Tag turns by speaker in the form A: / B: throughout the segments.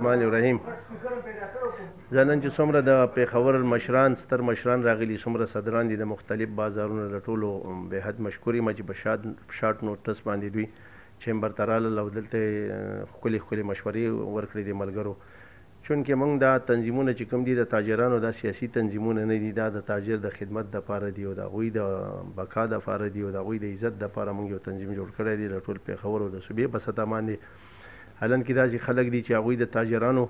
A: الرحمن الرحیم. زه نن چې څومره د پېښور مشران ستر مشران راغلي څومره صدران دي د مختلف بازارونو د ټولو بېحد مشکور یم چې په شارټ نوټس باندې دوی چیمبر ته رالل او دلته ښکلې ښکلې مشورې ورکړې دي ملګرو. چونکې موږ دا تنظیمونه چې کوم دي د تاجرانو دا سیاسي تنظیمونه نه دي، دا د تاجر د خدمت دپاره دي او د هغوی د بقا دپاره دي او د هغوی د عزت دپاره موږ یو تنظیم جوړ کړی دی د ټول پېښور او د صوبې په سطح باندې. حالان کې داسې خلک دي چې هغوی د تاجرانو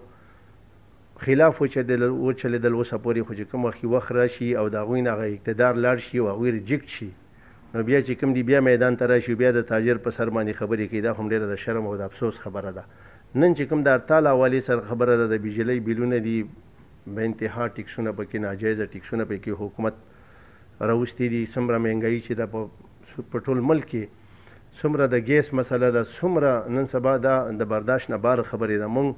A: خلاف وچلېدل اوسه پورې، خو چې کوم وخت راشي او د هغوی نه هغه اقتدار لاړ شي او هغوی ریجکټ شي، نو بیا چې کوم دي بیا میدان ته راشي بیا د تاجر په سر باندې خبرې کوي. دا خو ډېره د شرم او د افسوس خبره ده. نن چې کوم د هړتال حوالې سره خبره ده، د بجلۍ بیلونه دي به انتها ټیکسونه پکې ناجایزه ټیکسونه پکې حکومت راوستي دي، څومره مهنګایي چې ده په ټول ملک کې، څومره د ګیس مسله ده، څومره نن سبا دا د برداشت نه بار خبرې ده. موږ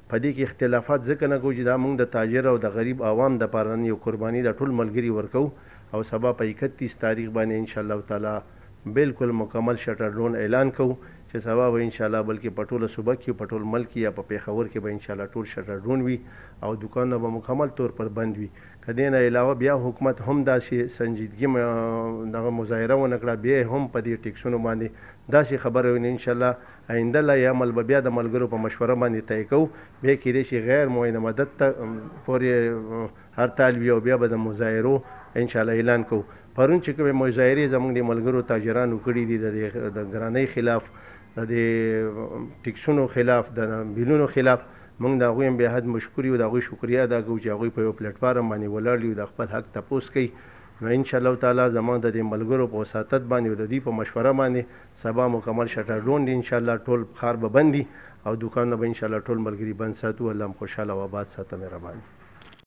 A: په دې کې اختلافات ځکه نه کوو چې دا موږ د تاجر او د غریب عوام دپاره یو قرباني د ټول ملګري ورکوو او سبا په 31 تاریخ باندې انشاءالله تعالی بالکل مکمل شټر ډاون اعلان کوو چې سبا به انشاءالله بلکې په ټوله صوبه کې په ټول ملک یا په پېښور کې به انشاءالله ټول شټر ډاون وي او دوکانونه به مکمل طور پر بند وي. که دې نه علاوه بیا حکومت هم داسې سنجیدګي دغه مظاهره ونه کړه، بیا هم په دې ټیکسونو باندې داسې خبره وي انشاءالله آینده لایي عمل به بیا د ملګرو په مشوره باندې طی کوو. بیا کیدای شي غیر معینه مدت ته پورې هړتال وي او بیا به د مظاهرو انشاءالله اعلان کوو. پرون چې کومې مظاهرې زموږ د ملګرو تاجرانو کړي دي د ګرانۍ خلاف، د دې ټیکسونو خلاف، د بیلونو خلاف، موږ د هغوی هم بېحد مشکور یو، د هغوی شکریه ادا کوو چې هغوی په یو پلیټفارم باندې ولاړ دي او د خپل حق تپوس کوي. نو انشاءالله تعالی زموږ د دې ملګرو په وساطت باندې او د دوی په مشوره باندې سبا مکمل شټر ډاون دي انشاءالله. ټول ښار به بند دي او دوکانونه به انشاءالله ټول ملګري بند ساتو. الله هم خوشحاله او آباد ساته. مهرباني.